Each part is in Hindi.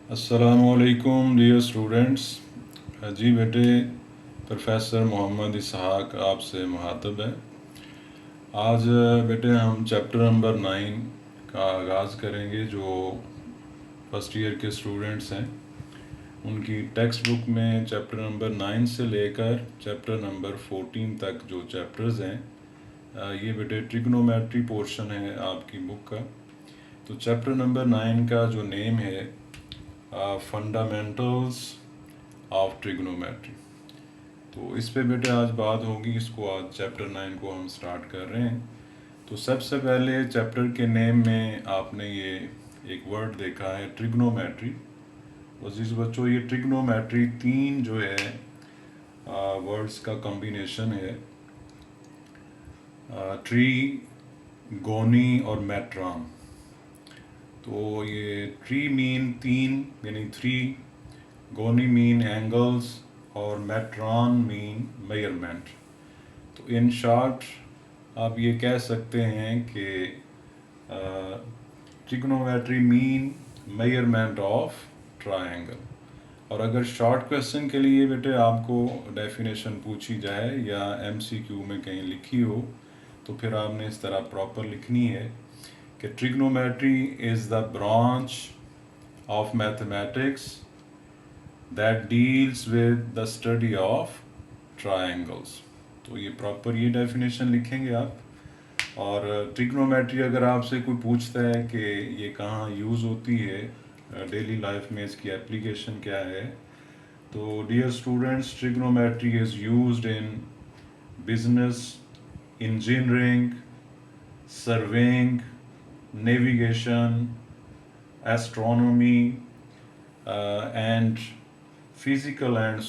अस्सलामुअलैकुम डियर स्टूडेंट्स। जी बेटे, प्रोफेसर मोहम्मद इसहाक आपसे मुखातब है। आज बेटे हम चैप्टर नंबर 9 का आगाज़ करेंगे। जो फर्स्ट ईयर के स्टूडेंट्स हैं उनकी टेक्स्ट बुक में चैप्टर नंबर 9 से लेकर चैप्टर नंबर 14 तक जो चैप्टर्स हैं, ये बेटे ट्रिग्नोमेट्री पोर्शन है आपकी बुक का। तो चैप्टर नंबर 9 का जो नेम है फंडामेंटल्स ऑफ ट्रिग्नोमेट्री। तो इस पे बेटे आज बात होगी। इसको आज चैप्टर 9 को हम स्टार्ट कर रहे हैं। तो सबसे पहले चैप्टर के नेम में आपने ये एक वर्ड देखा है ट्रिग्नोमेट्री। तो जिस बच्चों, ये ट्रिग्नोमेट्री तीन जो है वर्ड्स का कॉम्बिनेशन है, ट्री, गोनी और मेट्रॉन। तो ये ट्री मीन तीन यानी थ्री, गोनी मीन एंगल्स और मेट्रॉन मीन मेजरमेंट। तो इन शॉर्ट आप ये कह सकते हैं कि trigonometry mean measurement of triangle. और अगर शॉर्ट क्वेश्चन के लिए बेटे आपको डेफिनेशन पूछी जाए या एमसीक्यू में कहीं लिखी हो, तो फिर आपने इस तरह प्रॉपर लिखनी है कि trigonometry is the branch of mathematics that deals with the study of triangles. तो ये प्रॉपर ये डेफिनेशन लिखेंगे आप। और ट्रिग्नोमेट्री अगर आपसे कोई पूछता है कि ये कहाँ यूज़ होती है डेली लाइफ में, इसकी एप्लीकेशन क्या है, तो dear students, trigonometry is used in business, engineering, surveying, navigation, astronomy and physical and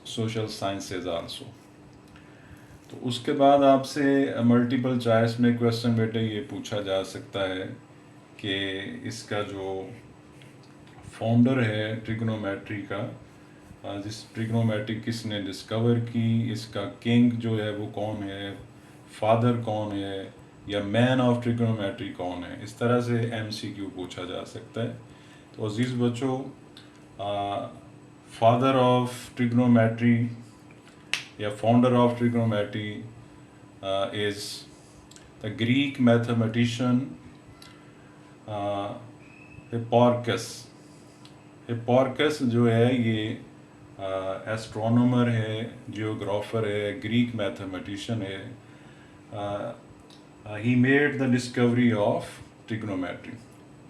social sciences also। तो उसके बाद आपसे मल्टीपल चॉइस में क्वेश्चन बेटे ये पूछा जा सकता है कि इसका जो फाउंडर है ट्रिग्नोमेट्री का, जिस ट्रिग्नोमेट्री किसने डिस्कवर की, इसका किंग जो है वो कौन है, फादर कौन है, या मैन ऑफ ट्रिग्नोमेट्री कौन है। इस तरह से एमसीक्यू पूछा जा सकता है। तो अजीज़ बच्चों, फादर ऑफ ट्रिग्नोमेट्री या founder of trigonometry is the Greek mathematician Hipparchus. Hipparchus जो है ये एस्ट्रोनॉमर है, जियोग्राफर है, ग्रीक मैथमेटिशियन है। He made the discovery of trigonometry,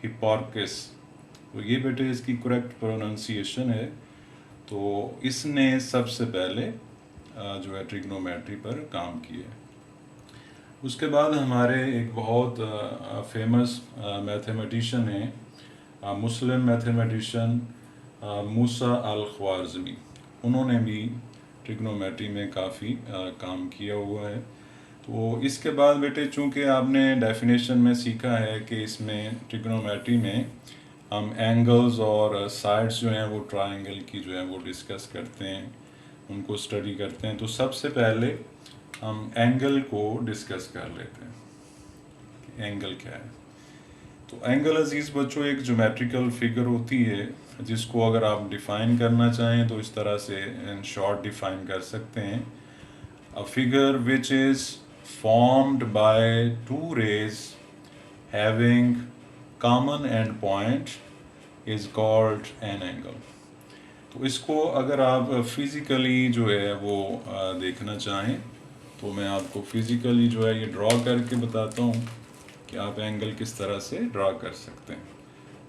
Hipparchus. तो ये बेटे इसकी करेक्ट प्रोनाउंसिएशन है। तो इसने सबसे पहले जो है ट्रिग्नोमेट्री पर काम किया। उसके बाद हमारे एक बहुत फेमस मैथमेटिशियन हैं, मुस्लिम मैथमेटिशियन मूसा अल ख्वारिज़मी। उन्होंने भी ट्रिग्नोमेट्री में काफ़ी काम किया हुआ है। तो इसके बाद बेटे, चूँकि आपने डेफिनेशन में सीखा है कि इसमें ट्रिग्नोमेट्री में हम एंगल्स और साइड्स जो हैं वो ट्रायंगल की जो है वो डिस्कस करते हैं, उनको स्टडी करते हैं। तो सबसे पहले हम एंगल को डिस्कस कर लेते हैं कि एंगल क्या है। तो एंगल अजीज़ बच्चों एक ज्योमेट्रिकल फिगर होती है, जिसको अगर आप डिफ़ाइन करना चाहें तो इस तरह से इन शॉर्ट डिफ़ाइन कर सकते हैं। A figure which is formed by two rays having common end point is called an angle। तो इसको अगर आप फिज़िकली जो है वो देखना चाहें, तो मैं आपको फिज़िकली जो है ये ड्रॉ करके बताता हूँ कि आप एंगल किस तरह से ड्रॉ कर सकते हैं।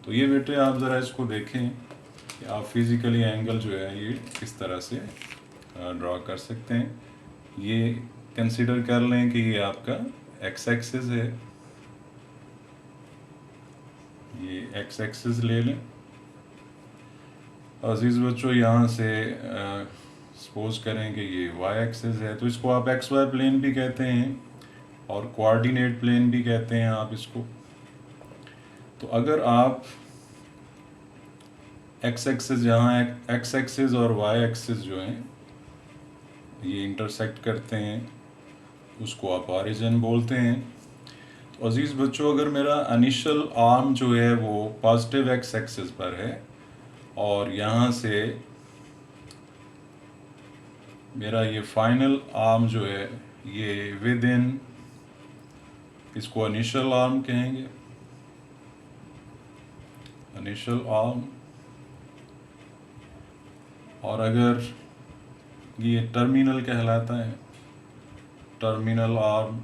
तो ये बेटे आप ज़रा इसको देखें कि आप फिज़िकली एंगल जो है ये किस तरह से ड्रॉ कर सकते हैं। ये कंसीडर कर लें कि ये आपका एक्स एक्सिस है, ये एक्स एक्सिस ले लें। अजीज़ बच्चों, यहाँ से सपोज करें कि ये वाई एक्सिस है, तो इसको आप एक्स वाई प्लेन भी कहते हैं और कोऑर्डिनेट प्लेन भी कहते हैं आप इसको। तो अगर आप एक्स एक्सिस, यहाँ एक्स एक्सिस और वाई एक्सिस जो हैं ये इंटरसेक्ट करते हैं, उसको आप ऑरिजिन बोलते हैं। तो अजीज़ बच्चों, अगर मेरा इनिशियल आर्म जो है वो पॉजिटिव एक्स एक्सिस पर है और यहाँ से मेरा ये फाइनल आर्म जो है ये विद इन, इसको इनिशियल आर्म कहेंगे, इनिशियल आर्म। और अगर ये टर्मिनल कहलाता है, टर्मिनल आर्म।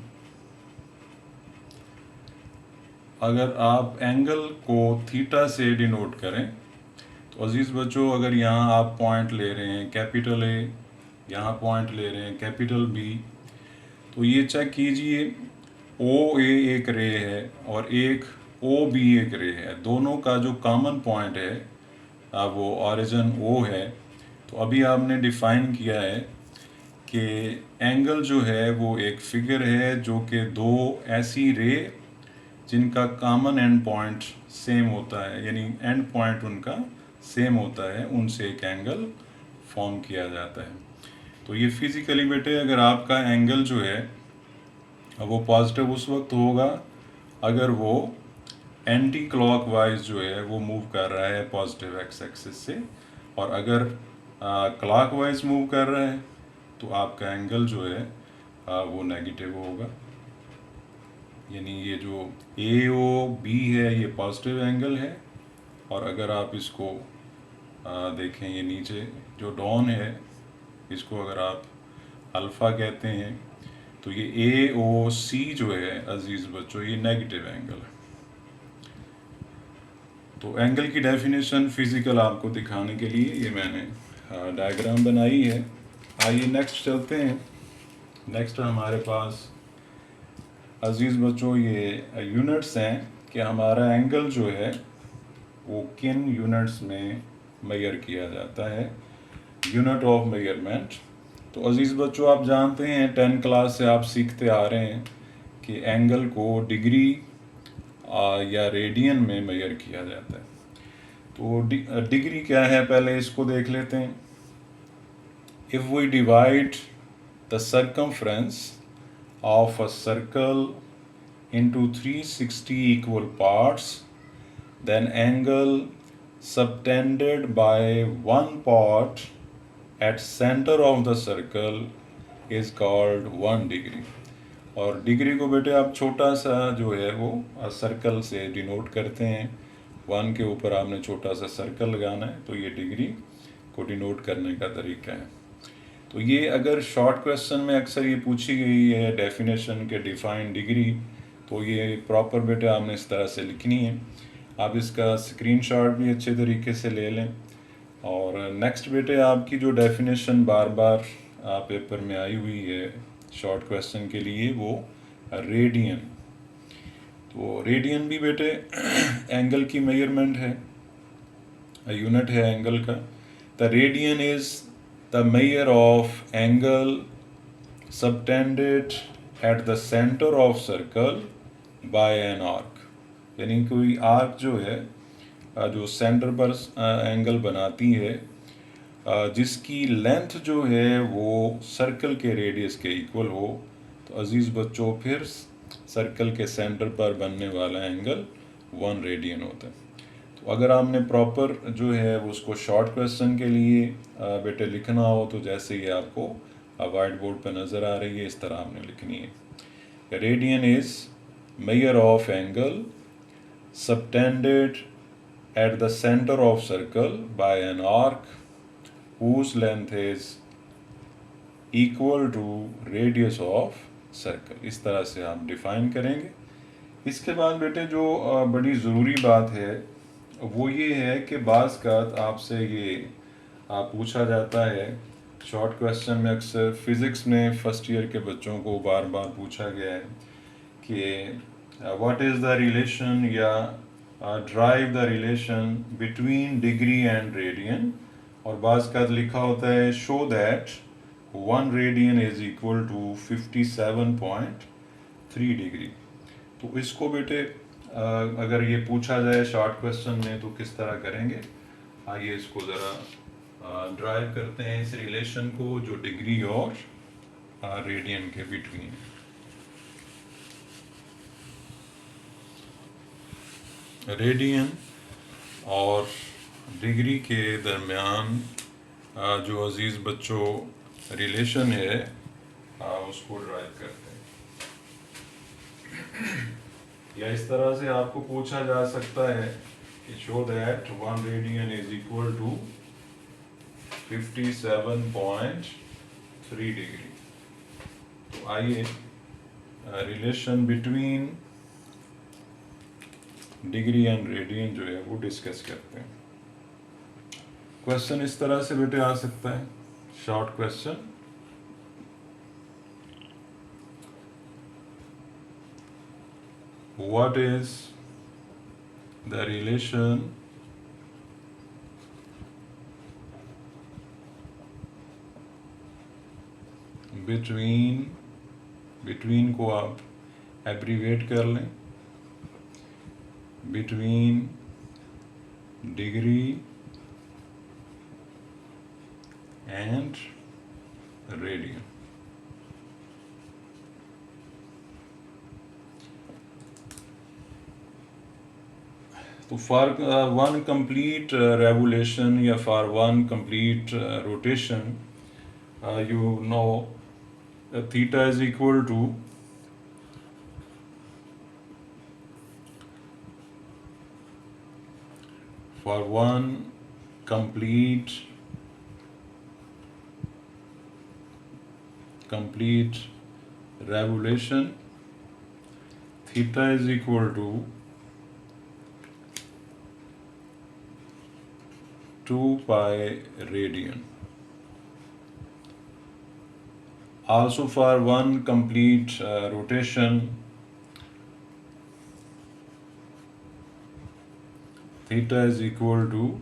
अगर आप एंगल को थीटा से डिनोट करें तो अजीज़ बच्चों, अगर यहाँ आप पॉइंट ले रहे हैं कैपिटल ए, यहाँ पॉइंट ले रहे हैं कैपिटल बी, तो ये चेक कीजिए ओ ए एक रे है और एक ओ बी एक रे है, दोनों का जो कॉमन पॉइंट है वो ओरिजिन ओ है। तो अभी आपने डिफाइन किया है कि एंगल जो है वो एक फिगर है जो कि दो ऐसी रे जिनका कॉमन एंड पॉइंट सेम होता है, यानी एंड पॉइंट उनका सेम होता है, उनसे एक एंगल फॉर्म किया जाता है। तो ये फिजिकली बेटे, अगर आपका एंगल जो है वो पॉजिटिव उस वक्त होगा अगर वो एंटी क्लॉकवाइज जो है वो मूव कर रहा है पॉजिटिव एक्स एक्सिस से, और अगर क्लॉकवाइज मूव कर रहा है तो आपका एंगल जो है वो नेगेटिव होगा। यानी ये जो ए ओ बी है ये पॉजिटिव एंगल है, और अगर आप इसको देखें, ये नीचे जो डॉन है इसको अगर आप अल्फ़ा कहते हैं, तो ये ए ओ सी जो है अजीज़ बच्चों ये नेगेटिव एंगल है। तो एंगल की डेफिनेशन फिज़िकल आपको दिखाने के लिए ये मैंने डायग्राम बनाई है। आइए नेक्स्ट चलते हैं। नेक्स्ट हमारे पास अजीज़ बच्चों ये यूनिट्स हैं कि हमारा एंगल जो है वो किन यूनिट्स में मेजर किया जाता है, यूनिट ऑफ मेजरमेंट। तो अजीज़ बच्चों, आप जानते हैं 10 क्लास से आप सीखते आ रहे हैं कि एंगल को डिग्री या रेडियन में मेजर किया जाता है। तो डिग्री क्या है पहले इसको देख लेते हैं। If we divide the circumference of a circle into 360 equal parts, then angle subtended by one part at center of the circle is called 1 degree। और डिग्री को बेटे आप छोटा सा जो है वो सर्कल से डिनोट करते हैं, 1 के ऊपर आपने छोटा सा सर्कल लगाना है, तो ये डिग्री को डिनोट करने का तरीका है। तो ये अगर शॉर्ट क्वेश्चन में अक्सर ये पूछी गई है डेफिनेशन के डिफाइन डिग्री, तो ये प्रॉपर बेटे आपने इस तरह से लिखनी है। आप इसका स्क्रीनशॉट भी अच्छे तरीके से ले लें। और नेक्स्ट बेटे आपकी जो डेफिनेशन बार बार पेपर में आई हुई है शॉर्ट क्वेश्चन के लिए, वो रेडियन। तो रेडियन भी बेटे एंगल की मेजरमेंट है, यूनिट है एंगल का। The radian is the measure of angle subtended at the center of circle by an arc। यानी कोई आर्क जो है जो सेंटर पर एंगल बनाती है, जिसकी लेंथ जो है वो सर्कल के रेडियस के इक्वल हो। तो अजीज़ बच्चों, फिर सर्कल के सेंटर पर बनने वाला एंगल 1 रेडियन होता है। तो अगर आपने प्रॉपर जो है वो उसको शॉर्ट क्वेश्चन के लिए बेटे लिखना हो, तो जैसे ये आपको वाइट बोर्ड पर नज़र आ रही है, इस तरह आपने लिखनी है। Radian is measure of angle subtended at the centre of circle by an arc whose length is equal to radius of circle। इस तरह से आप डिफाइन करेंगे। इसके बाद बेटे जो बड़ी ज़रूरी बात है वो ये है कि बाज़ का आपसे ये पूछा जाता है शॉर्ट क्वेश्चन में, अक्सर फिज़िक्स में फर्स्ट ईयर के बच्चों को बार बार पूछा गया है कि व्हाट इज़ द रिलेशन या derive the relation between degree and radian. और बाज़ का लिखा होता है show that 1 radian is equal to 57.3 degree. तो इसको बेटे अगर ये पूछा जाए शॉर्ट क्वेश्चन में तो किस तरह करेंगे। आइए इसको ज़रा ड्राइव करते हैं इस रिलेशन को जो डिग्री और रेडियन के बिटवीन। रेडियन और डिग्री के दरमियान जो अजीज़ बच्चों रिलेशन है उसको ड्राइव करते हैं। या इस तरह से आपको पूछा जा सकता है कि show that 1 radian is equal to 57.3 degree. तो आइए relation between degree and radian जो है वो डिस्कस करते हैं। क्वेश्चन इस तरह से बेटे आ सकता है, short question, what is the relation between को आप एब्रीवेट कर लें, बिटवीन डिग्री एंड रेडियन। तो फॉर वन कंप्लीट रेवोल्यूशन या for one complete rotation you know theta is equal to for one complete revolution, theta is equal to 2 pi radian. Also for one complete rotation, theta is equal to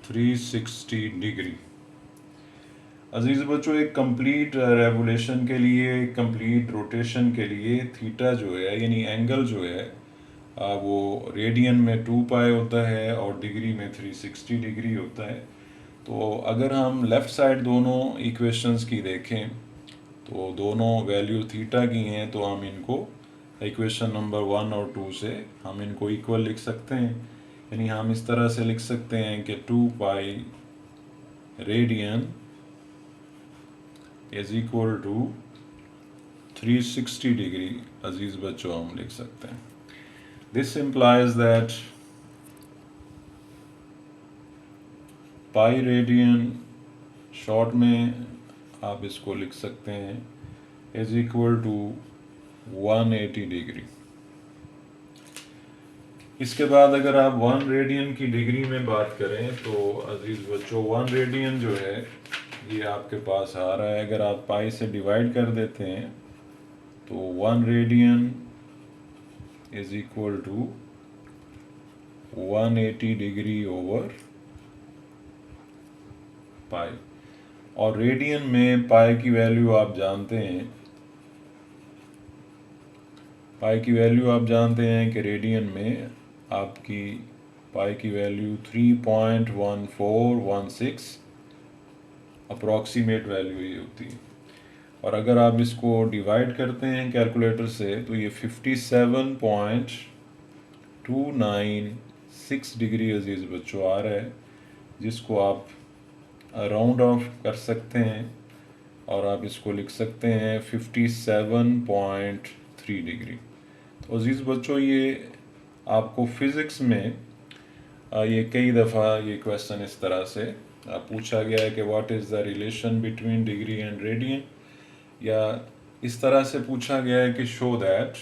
360 degree. अजीज़ बच्चों, एक कंप्लीट रेवोल्यूशन के लिए, कंप्लीट रोटेशन के लिए थीटा जो है यानी एंगल जो है वो रेडियन में 2 पाई होता है और डिग्री में 360 डिग्री होता है। तो अगर हम लेफ़्ट साइड दोनों इक्वेशंस की देखें तो दोनों वैल्यू थीटा की हैं, तो हम इनको इक्वेशन नंबर 1 और 2 से हम इनको इक्वल लिख सकते हैं। यानी हम इस तरह से लिख सकते हैं कि 2 pi radian is equal to 360 degree. अजीज़ बच्चों, हम लिख सकते हैं this implies that pi radian, short में आप इसको लिख सकते हैं, इज इक्वल टू 180 डिग्री। इसके बाद अगर आप 1 रेडियन की डिग्री में बात करें तो अजीज़ बच्चों 1 रेडियन जो है ये आपके पास आ रहा है, अगर आप पाई से डिवाइड कर देते हैं तो 1 radian is equal to 180 degree over pi. और रेडियन में पाई की वैल्यू आप जानते हैं, कि रेडियन में आपकी पाई की वैल्यू 3.1416 अप्रॉक्सीमेट वैल्यू ही होती है। और अगर आप इसको डिवाइड करते हैं कैलकुलेटर से तो ये 57.296 डिग्री अजीज़ बच्चों आ रहा है, जिसको आप राउंड ऑफ कर सकते हैं और आप इसको लिख सकते हैं 57.3 डिग्री। तो अजीज़ बच्चों, ये आपको फ़िज़िक्स में ये कई दफ़ा ये क्वेश्चन इस तरह से पूछा गया है कि what is the relation between degree and radian, या इस तरह से पूछा गया है कि शो दैट।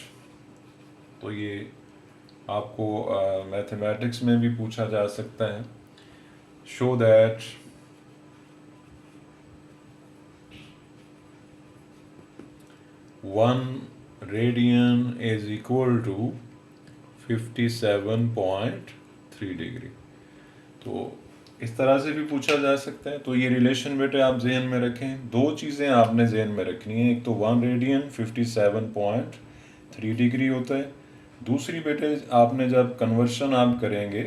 तो ये आपको मैथमेटिक्स में भी पूछा जा सकता है, show that 1 radian is equal to 57.3 degree. तो इस तरह से भी पूछा जा सकता है। तो ये रिलेशन बेटे आप जहन में रखें, दो चीज़ें आपने जहन में रखनी है, एक तो 1 रेडियन 57.3 डिग्री होता है, दूसरी बेटे आपने जब कन्वर्शन आप करेंगे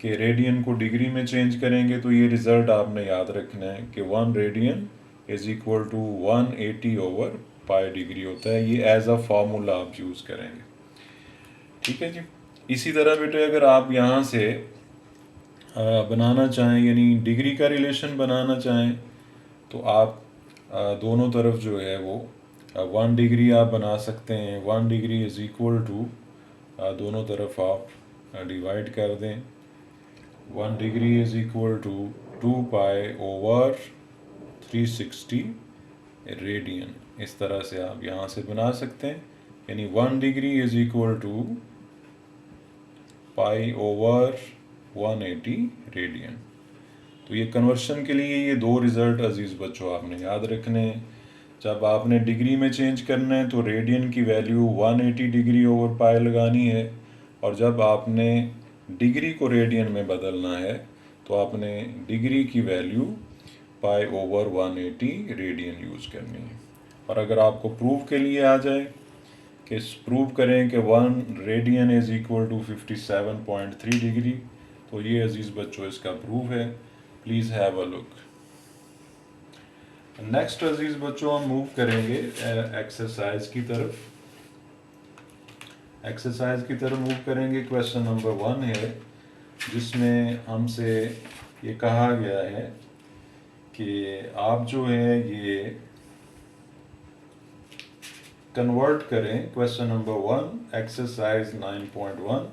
कि रेडियन को डिग्री में चेंज करेंगे तो ये रिज़ल्ट आपने याद रखना है कि 1 radian is equal to 180 over pi degree होता है। ये एज अ फार्मूला आप यूज़ करेंगे, ठीक है जी। इसी तरह बेटे अगर आप यहाँ से बनाना चाहें, यानी डिग्री का रिलेशन बनाना चाहें, तो आप दोनों तरफ जो है वो 1 डिग्री आप बना सकते हैं। 1 डिग्री इज़ इक्वल टू, दोनों तरफ आप डिवाइड कर दें। 1 degree is equal to 2 pi over 360 radian. इस तरह से आप यहाँ से बना सकते हैं, यानी 1 degree is equal to pi over 180 radian. तो ये कन्वर्शन के लिए ये दो रिज़ल्ट अजीज़ बच्चों आपने याद रखने हैं। जब आपने डिग्री में चेंज करना है तो रेडियन की वैल्यू 180 डिग्री ओवर पाई लगानी है, और जब आपने डिग्री को रेडियन में बदलना है तो आपने डिग्री की value pi over 180 radian use करनी है। और अगर आपको प्रूफ के लिए आ जाए कि प्रूव करें कि 1 radian is equal to 57.3 degree, तो ये अजीज़ बच्चों इसका प्रूफ है। Please have a look. Next अजीज़ बच्चों हम मूव करेंगे एक्सरसाइज की तरफ। एक्सरसाइज की तरफ मूव करेंगे। क्वेश्चन नंबर 1 है, जिसमें हमसे ये कहा गया है कि आप जो है ये कन्वर्ट करें। क्वेश्चन नंबर 1 एक्सरसाइज 9.1,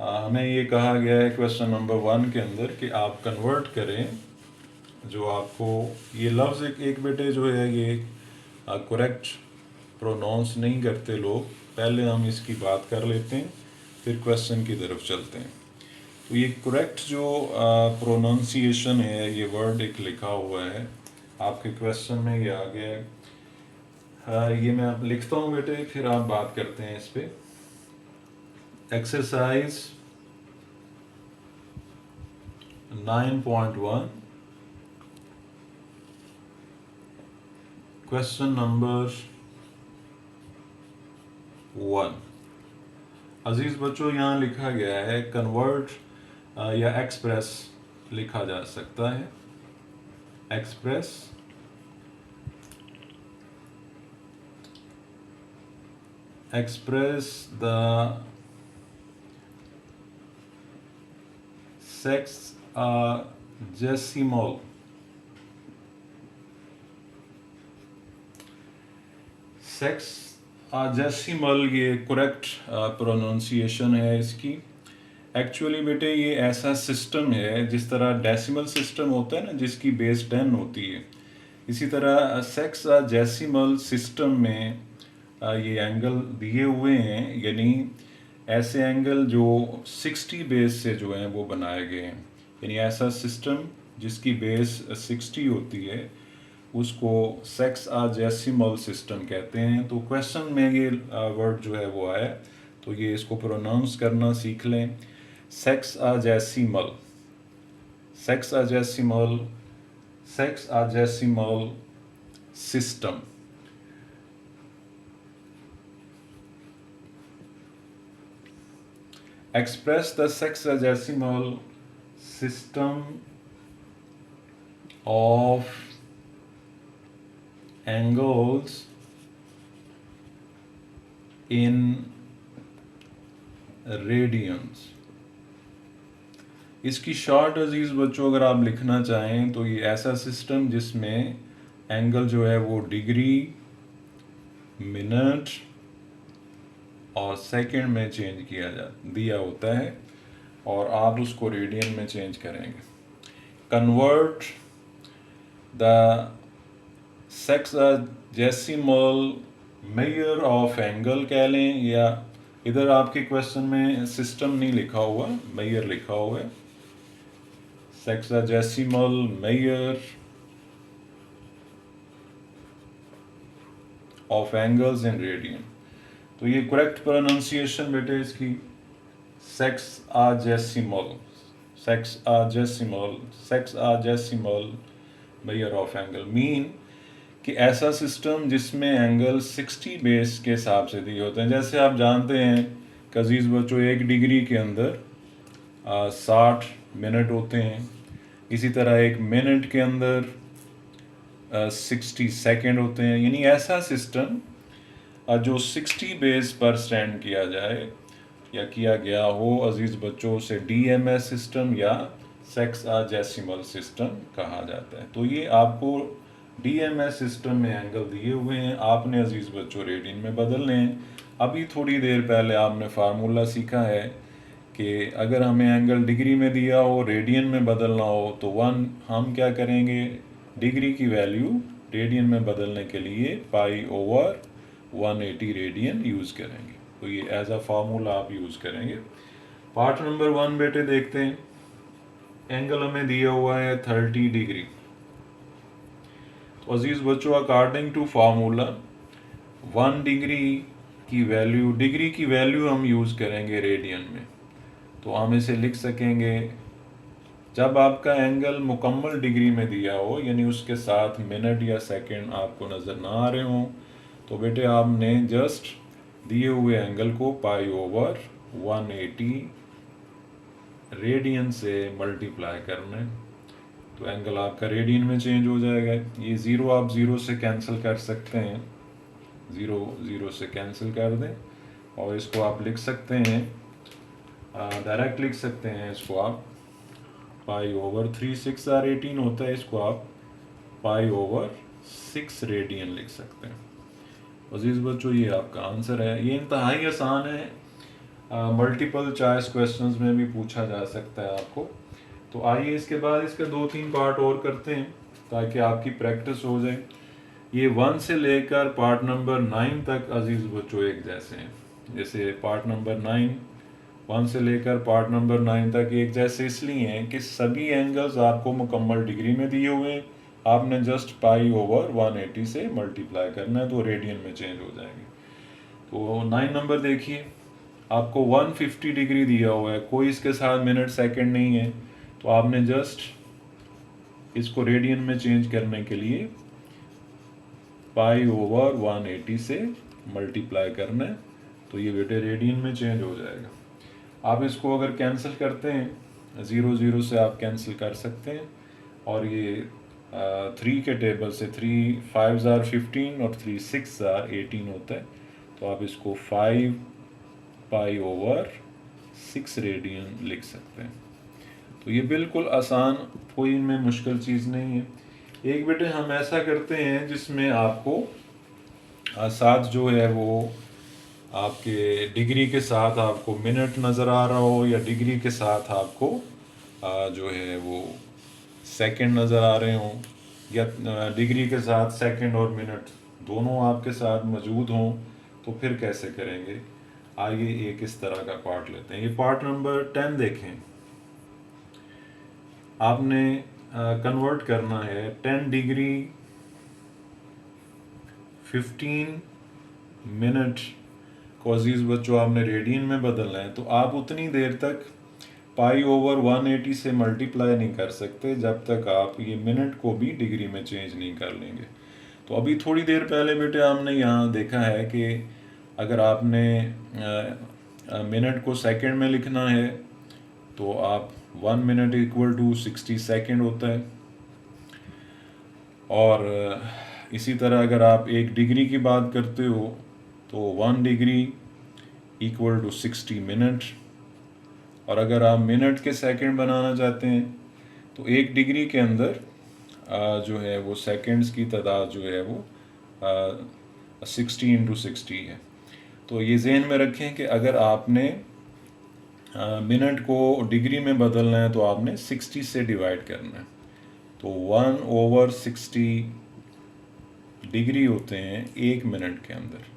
हमें ये कहा गया है क्वेश्चन नंबर 1 के अंदर कि आप कन्वर्ट करें जो आपको ये लफ्ज़ एक बेटे जो है ये करेक्ट प्रोनाउंस नहीं करते लोग। पहले हम इसकी बात कर लेते हैं, फिर क्वेश्चन की तरफ चलते हैं। तो ये करेक्ट जो प्रोनाउंसिएशन है, ये वर्ड एक लिखा हुआ है आपके क्वेश्चन में, ये आ गया है। ये मैं आप लिखता हूँ बेटे, फिर आप बात करते हैं इस पे। Exercise 9.1 question number 1। अजीज बच्चों यहाँ लिखा गया है कन्वर्ट या एक्सप्रेस लिखा जा सकता है। एक्सप्रेस the sexagesimal ये करेक्ट प्रोनाउंसिएशन है इसकी। एक्चुअली बेटे ये ऐसा सिस्टम है, जिस तरह डेसिमल सिस्टम होता है ना जिसकी बेस 10 होती है, इसी तरह सेक्साजेसिमल सिस्टम में ये एंगल दिए हुए हैं, यानी ऐसे एंगल जो 60 बेस से जो हैं वो बनाए गए हैं। यानी ऐसा सिस्टम जिसकी बेस 60 होती है उसको सेक्साजेसिमल सिस्टम कहते हैं। तो क्वेश्चन में ये वर्ड जो है वो आया, तो ये इसको प्रोनाउंस करना सीख लें। Sexagesimal, sexagesimal, sexagesimal system. Express the sexagesimal system of angles in radians। इसकी शॉर्ट अजीज बच्चों अगर आप लिखना चाहें तो ये ऐसा सिस्टम जिसमें एंगल जो है वो डिग्री, मिनट और सेकंड में चेंज दिया होता है, और आप उसको रेडियन में चेंज करेंगे। Convert the sexagesimal measure of angle कह लें, या इधर आपके क्वेश्चन में सिस्टम नहीं लिखा हुआ, मेजर लिखा हुआ है। Sexagesimal measure of angles in radian. तो ये करेक्ट प्रोनाउंसिएशन बेटे इसकी sexagesimal, sexagesimal, sexagesimal measure of angle mean कि ऐसा सिस्टम जिसमें एंगल 60 बेस के हिसाब से दिए होते हैं। जैसे आप जानते हैं कि अजीज़ बच्चों 1 डिग्री के अंदर 60 मिनट होते हैं, इसी तरह 1 मिनट के अंदर 60 सेकंड होते हैं। यानी ऐसा सिस्टम जो 60 बेस पर स्टैंड किया जाए या किया गया हो अजीज़ बच्चों से DMS सिस्टम या सेक्साजेसिमल सिस्टम कहा जाता है। तो ये आपको DMS सिस्टम में एंगल दिए हुए हैं, आपने अजीज़ बच्चों रेडियन में बदलने हैं। अभी थोड़ी देर पहले आपने फार्मूला सीखा है कि अगर हमें एंगल डिग्री में दिया हो, रेडियन में बदलना हो, तो हम क्या करेंगे, डिग्री की वैल्यू रेडियन में बदलने के लिए π/180 रेडियन यूज़ करेंगे। तो ये एज अ फार्मूला आप यूज़ करेंगे। पार्ट नंबर 1 बेटे देखते हैं। एंगल हमें दिया हुआ है 30 डिग्री। तो अजीज़ बच्चों अकॉर्डिंग टू फार्मूला 1 डिग्री की वैल्यू हम यूज़ करेंगे रेडियन में। तो हम इसे लिख सकेंगे, जब आपका एंगल मुकम्मल डिग्री में दिया हो, यानी उसके साथ मिनट या सेकंड आपको नज़र ना आ रहे हों, तो बेटे आपने जस्ट दिए हुए एंगल को π/180 रेडियन से मल्टीप्लाई करना है। तो एंगल आपका रेडियन में चेंज हो जाएगा। ये ज़ीरो आप ज़ीरो से कैंसिल कर सकते हैं, ज़ीरो ज़ीरो से कैंसिल कर दें और इसको आप लिख सकते हैं, डायरेक्ट लिख सकते हैं इसको आप π/3 6 और 18 होता है, इसको आप π/6 रेडियन लिख सकते हैं। अजीज़ बच्चों ये आपका आंसर है। ये इंतहाई आसान है, मल्टीपल चॉइस क्वेश्चंस में भी पूछा जा सकता है आपको। तो आइए इसके बाद इसके 2-3 पार्ट और करते हैं ताकि आपकी प्रैक्टिस हो जाए। ये 1 से लेकर पार्ट नंबर 9 तक अजीज़ बच्चों एक जैसे हैं। जैसे पार्ट नंबर 9, 1 से लेकर पार्ट नंबर 9 तक एक जैसे इसलिए हैं कि सभी एंगल्स आपको मुकम्मल डिग्री में दिए हुए हैं। आपने जस्ट π/180 से मल्टीप्लाई करना है, तो रेडियन में चेंज हो जाएंगे। तो 9 नंबर देखिए, आपको 150 डिग्री दिया हुआ है, कोई इसके साथ मिनट सेकंड नहीं है, तो आपने जस्ट इसको रेडियन में चेंज करने के लिए π/180 से मल्टीप्लाई करना है, तो ये बेटे रेडियन में चेंज हो जाएगा। आप इसको अगर कैंसिल करते हैं, 0 0 से आप कैंसिल कर सकते हैं, और ये 3 के टेबल से 3 5 are 15 और 3 6 are 18 होता है, तो आप इसको 5 π/6 रेडियन लिख सकते हैं। तो ये बिल्कुल आसान, कोई इनमें मुश्किल चीज़ नहीं है। एक बेटे हम ऐसा करते हैं जिसमें आपको साथ जो है वो आपके डिग्री के साथ आपको मिनट नज़र आ रहा हो, या डिग्री के साथ आपको जो है वो सेकंड नज़र आ रहे हों, या डिग्री के साथ सेकंड और मिनट दोनों आपके साथ मौजूद हों, तो फिर कैसे करेंगे। आइए एक इस तरह का पार्ट लेते हैं। ये पार्ट नंबर 10 देखें। आपने कन्वर्ट करना है 10 डिग्री 15 मिनट को अजीज़ बच्चों आपने रेडियन में बदलना है, तो आप उतनी देर तक π/180 से मल्टीप्लाई नहीं कर सकते जब तक आप ये मिनट को भी डिग्री में चेंज नहीं कर लेंगे। तो अभी थोड़ी देर पहले बेटे हमने यहाँ देखा है कि अगर आपने मिनट को सेकंड में लिखना है, तो आप 1 मिनट इक्वल टू 60 सेकंड होता है, और इसी तरह अगर आप एक डिग्री की बात करते हो, तो 1 डिग्री इक्वल टू 60 मिनट, और अगर आप मिनट के सेकंड बनाना चाहते हैं, तो एक डिग्री के अंदर जो है वो सेकंड्स की तादाद जो है वो 60 × 60 है। तो ये ज़हन में रखें कि अगर आपने मिनट को डिग्री में बदलना है, तो आपने 60 से डिवाइड करना है। तो 1/60 डिग्री होते हैं 1 मिनट के अंदर।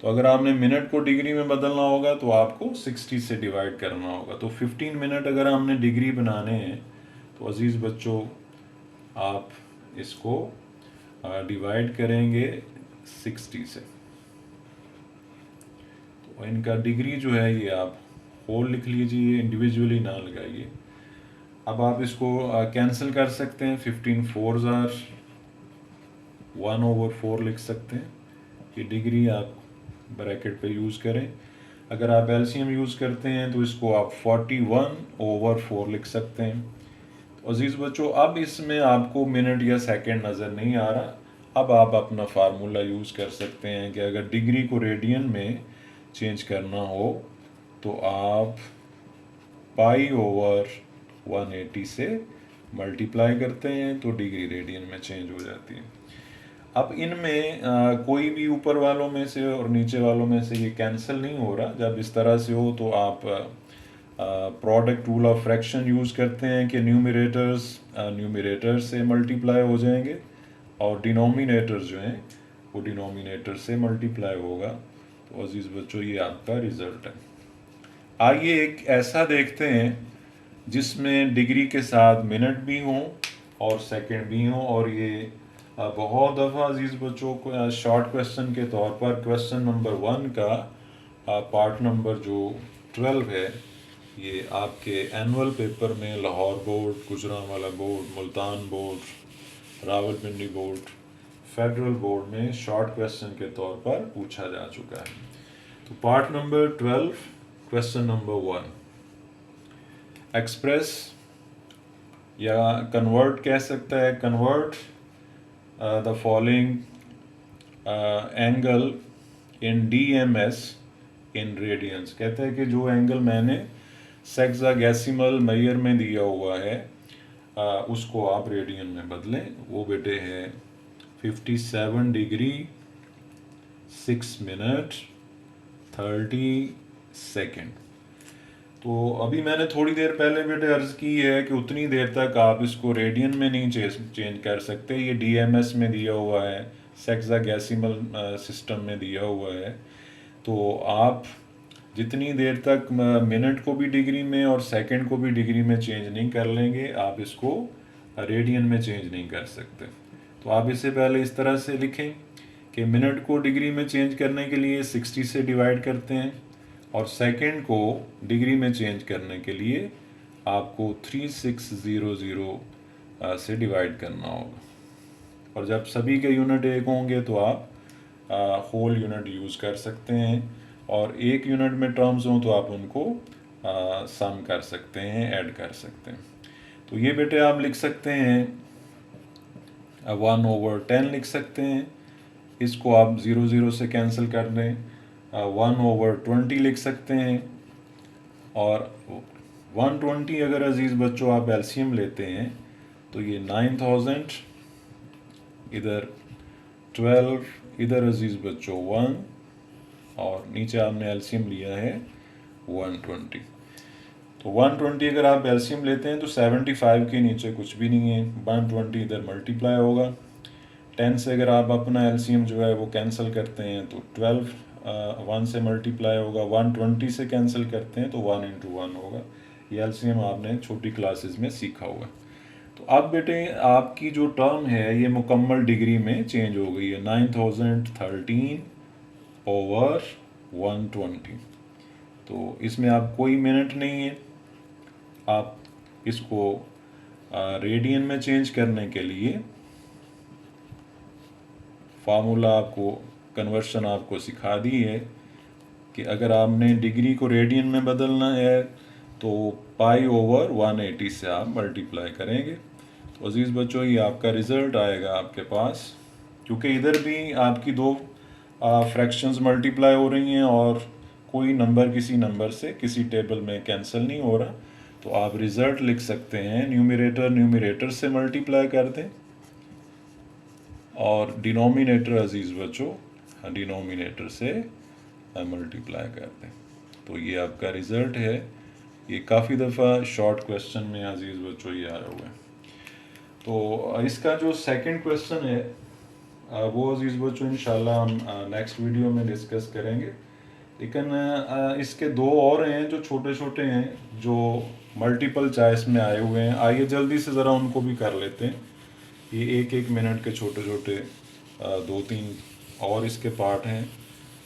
तो अगर आपने मिनट को डिग्री में बदलना होगा, तो आपको 60 से डिवाइड करना होगा। तो 15 मिनट अगर हमने डिग्री बनाने हैं, तो अजीज़ बच्चों आप इसको डिवाइड करेंगे 60 से। तो इनका डिग्री जो है ये आप होल लिख लीजिए, इंडिविजुअली ना लगाइए। अब आप इसको कैंसिल कर सकते हैं। 15 4s are 1/4 लिख सकते हैं। ये डिग्री आप ब्रैकेट पे यूज़ करें। अगर आप एलसीएम यूज़ करते हैं, तो इसको आप 41/4 लिख सकते हैं। तो अजीज़ बच्चों, अब इसमें आपको मिनट या सेकंड नज़र नहीं आ रहा। अब आप अपना फार्मूला यूज़ कर सकते हैं कि अगर डिग्री को रेडियन में चेंज करना हो, तो आप पाई ओवर 180 से मल्टीप्लाई करते हैं तो डिग्री रेडियन में चेंज हो जाती है। अब इनमें कोई भी ऊपर वालों में से और नीचे वालों में से ये कैंसिल नहीं हो रहा। जब इस तरह से हो तो आप product rule of fraction use करते हैं कि न्यूमरेटर से मल्टीप्लाई हो जाएंगे और डिनोमिनेटर जो हैं वो डिनोमिनेटर से मल्टीप्लाई होगा। तो अजीज़ बच्चों, ये आपका रिज़ल्ट है। आइए एक ऐसा देखते हैं जिसमें डिग्री के साथ मिनट भी हों और सेकंड भी हों। और ये बहुत दफ़ा अजीज़ बच्चों को शॉर्ट क्वेश्चन के तौर पर क्वेश्चन नंबर 1 का पार्ट नंबर जो 12 है, ये आपके एनुअल पेपर में Lahore board, Gujranwala board, Multan board, Rawalpindi board, federal board में शॉर्ट क्वेश्चन के तौर पर पूछा जा चुका है। तो part number 12 question number 1, express या कन्वर्ट कह सकता है, convert the following angle in DMS in radiance. कहता है कि जो एंगल मैंने सेक्सागेसिमल मेजर में दिया हुआ है उसको आप रेडियन में बदलें। वो बेटे है 57 डिग्री 6 मिनट 30 सेकेंड। तो अभी मैंने थोड़ी देर पहले बेटे अर्ज़ की है कि उतनी देर तक आप इसको रेडियन में नहीं चेंज कर सकते। ये DMS में दिया हुआ है, सेक्सागेसिमल सिस्टम में दिया हुआ है। तो आप जितनी देर तक मिनट को भी डिग्री में और सेकंड को भी डिग्री में चेंज नहीं कर लेंगे, आप इसको रेडियन में चेंज नहीं कर सकते। तो आप इससे पहले इस तरह से लिखें कि मिनट को डिग्री में चेंज करने के लिए 60 से डिवाइड करते हैं और सेकंड को डिग्री में चेंज करने के लिए आपको 3600 से डिवाइड करना होगा। और जब सभी के यूनिट एक होंगे तो आप होल यूनिट यूज़ कर सकते हैं, और एक यूनिट में टर्म्स हों तो आप उनको सम कर सकते हैं, ऐड कर सकते हैं। तो ये बेटे आप लिख सकते हैं 1/10 लिख सकते हैं। इसको आप 0 से कैंसिल कर दें। 1/20 लिख सकते हैं। और 120 अगर अजीज़ बच्चों आप एलसीएम लेते हैं तो ये 9000, इधर 12, इधर अजीज़ बच्चों 1, और नीचे आपने एलसीएम लिया है 120। तो 120 अगर आप एलसीएम लेते हैं तो 75 के नीचे कुछ भी नहीं है। 120 इधर मल्टीप्लाई होगा। 10 से अगर आप अपना एलसीएम जो है वो कैंसिल करते हैं तो 12 1 से मल्टीप्लाई होगा। 120 से कैंसिल करते हैं तो 1 × 1 होगा। ये एलसीएम आपने छोटी क्लासेस में सीखा हुआ है। तो अब बेटे आपकी जो टर्म है ये मुकम्मल डिग्री में चेंज हो गई है, 9013/120। तो इसमें आप कोई मिनट नहीं है। आप इसको रेडियन में चेंज करने के लिए फार्मूला आपको, कन्वर्शन आपको सिखा दी है कि अगर आपने डिग्री को रेडियन में बदलना है तो π/180 से आप मल्टीप्लाई करेंगे। तो अजीज़ बच्चों, ये आपका रिज़ल्ट आएगा आपके पास। क्योंकि इधर भी आपकी दो फ्रैक्शंस मल्टीप्लाई हो रही हैं और कोई नंबर किसी नंबर से किसी टेबल में कैंसिल नहीं हो रहा, तो आप रिज़ल्ट लिख सकते हैं न्यूमरेटर से मल्टीप्लाई कर दें और डिनोमिनेटर अजीज़ बच्चों डिनोमिनेटर से मल्टीप्लाई कर दें। तो ये आपका रिज़ल्ट है। ये काफ़ी दफ़ा शॉर्ट क्वेश्चन में अजीज़ बच्चों ये आया हुआ है। तो इसका जो सेकंड क्वेश्चन है वो अजीज़ बच्चों इंशाल्लाह हम नेक्स्ट वीडियो में डिस्कस करेंगे। लेकिन इसके दो और हैं जो छोटे छोटे हैं जो मल्टीपल चॉइस में आए हुए हैं। आइए जल्दी से ज़रा उनको भी कर लेते हैं। ये 1-1 मिनट के छोटे छोटे 2-3 और इसके पार्ट हैं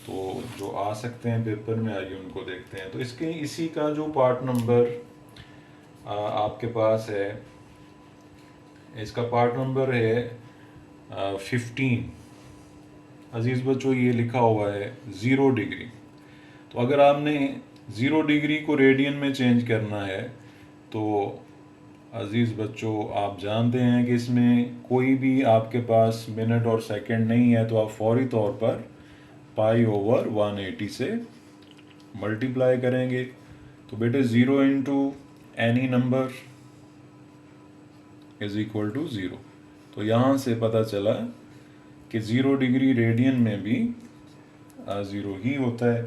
तो जो आ सकते हैं पेपर में, आइए उनको देखते हैं। तो इसके इसी का जो पार्ट नंबर आपके पास है, इसका पार्ट नंबर है 15। अजीज़ बच्चों, ये लिखा हुआ है 0 डिग्री। तो अगर आपने 0 डिग्री को रेडियन में चेंज करना है तो अजीज़ बच्चों आप जानते हैं कि इसमें कोई भी आपके पास मिनट और सेकंड नहीं है, तो आप फौरी तौर पर π/180 से मल्टीप्लाई करेंगे तो बेटे 0 into any number is equal to 0। तो यहाँ से पता चला कि 0 डिग्री रेडियन में भी 0 ही होता है।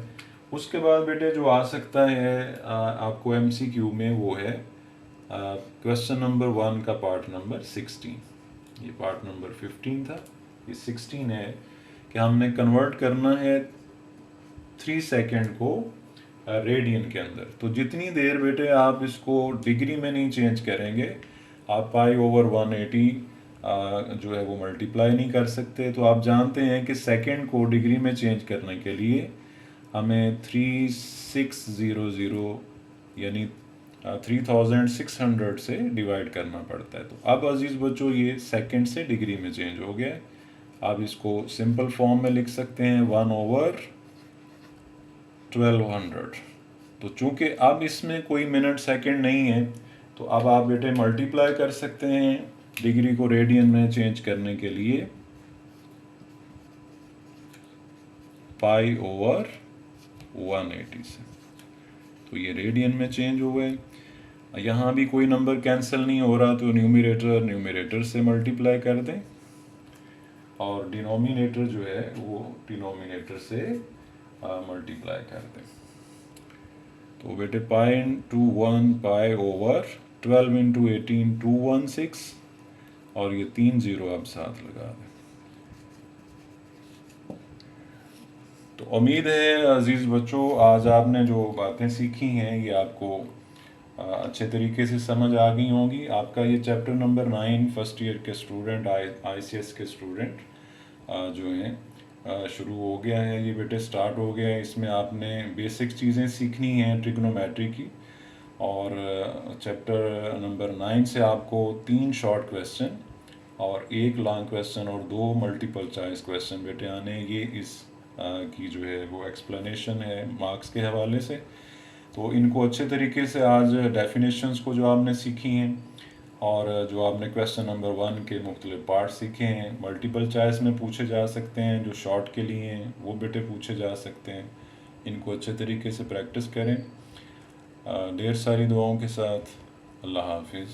उसके बाद बेटे जो आ सकता है आपको MCQ में, वो है क्वेश्चन नंबर 1 का पार्ट नंबर 16। ये पार्ट नंबर 15 था, ये 16 है कि हमने कन्वर्ट करना है 3 सेकेंड को रेडियन के अंदर। तो जितनी देर बेटे आप इसको डिग्री में नहीं चेंज करेंगे, आप π/180 जो है वो मल्टीप्लाई नहीं कर सकते। तो आप जानते हैं कि सेकेंड को डिग्री में चेंज करने के लिए हमें 3600 यानी 3600 से डिवाइड करना पड़ता है। तो अब अजीज़ बच्चों ये सेकेंड से डिग्री में चेंज हो गया है। आप इसको सिंपल फॉर्म में लिख सकते हैं 1/1200। तो चूंकि अब इसमें कोई मिनट सेकंड नहीं है, तो अब आप बेटे मल्टीप्लाई कर सकते हैं डिग्री को रेडियन में चेंज करने के लिए π/180 से। तो ये रेडियन में चेंज हो गए। यहाँ भी कोई नंबर कैंसिल नहीं हो रहा, तो न्यूमरेटर से मल्टीप्लाई कर दें और डिनोमिनेटर जो है वो डिनोमिनेटर से मल्टीप्लाई कर दें। तो बेटे π/1 π/12 × 18 216 और ये 3 0 आप साथ लगा दें। तो उम्मीद है अजीज़ बच्चों आज आपने जो बातें सीखी हैं ये आपको अच्छे तरीके से समझ आ गई होंगी। आपका ये चैप्टर नंबर 9 फर्स्ट ईयर के स्टूडेंट ICS के स्टूडेंट जो हैं शुरू हो गया है। ये बेटे स्टार्ट हो गया है। इसमें आपने बेसिक चीज़ें सीखनी हैं ट्रिग्नोमेट्री की, और चैप्टर नंबर 9 से आपको 3 शॉर्ट क्वेश्चन और 1 लॉन्ग क्वेश्चन और 2 मल्टीपल चॉइस क्वेश्चन बेटे आने। ये इस की जो है वो एक्सप्लेनेशन है मार्क्स के हवाले से। तो इनको अच्छे तरीके से आज डेफिनेशंस को जो आपने सीखी हैं और जो आपने क्वेश्चन नंबर 1 के मुख्तलिफ पार्ट सीखे हैं, मल्टीपल चॉइस में पूछे जा सकते हैं, जो शॉर्ट के लिए हैं वो बेटे पूछे जा सकते हैं। इनको अच्छे तरीके से प्रैक्टिस करें। ढेर सारी दुआओं के साथ अल्लाह हाफिज़।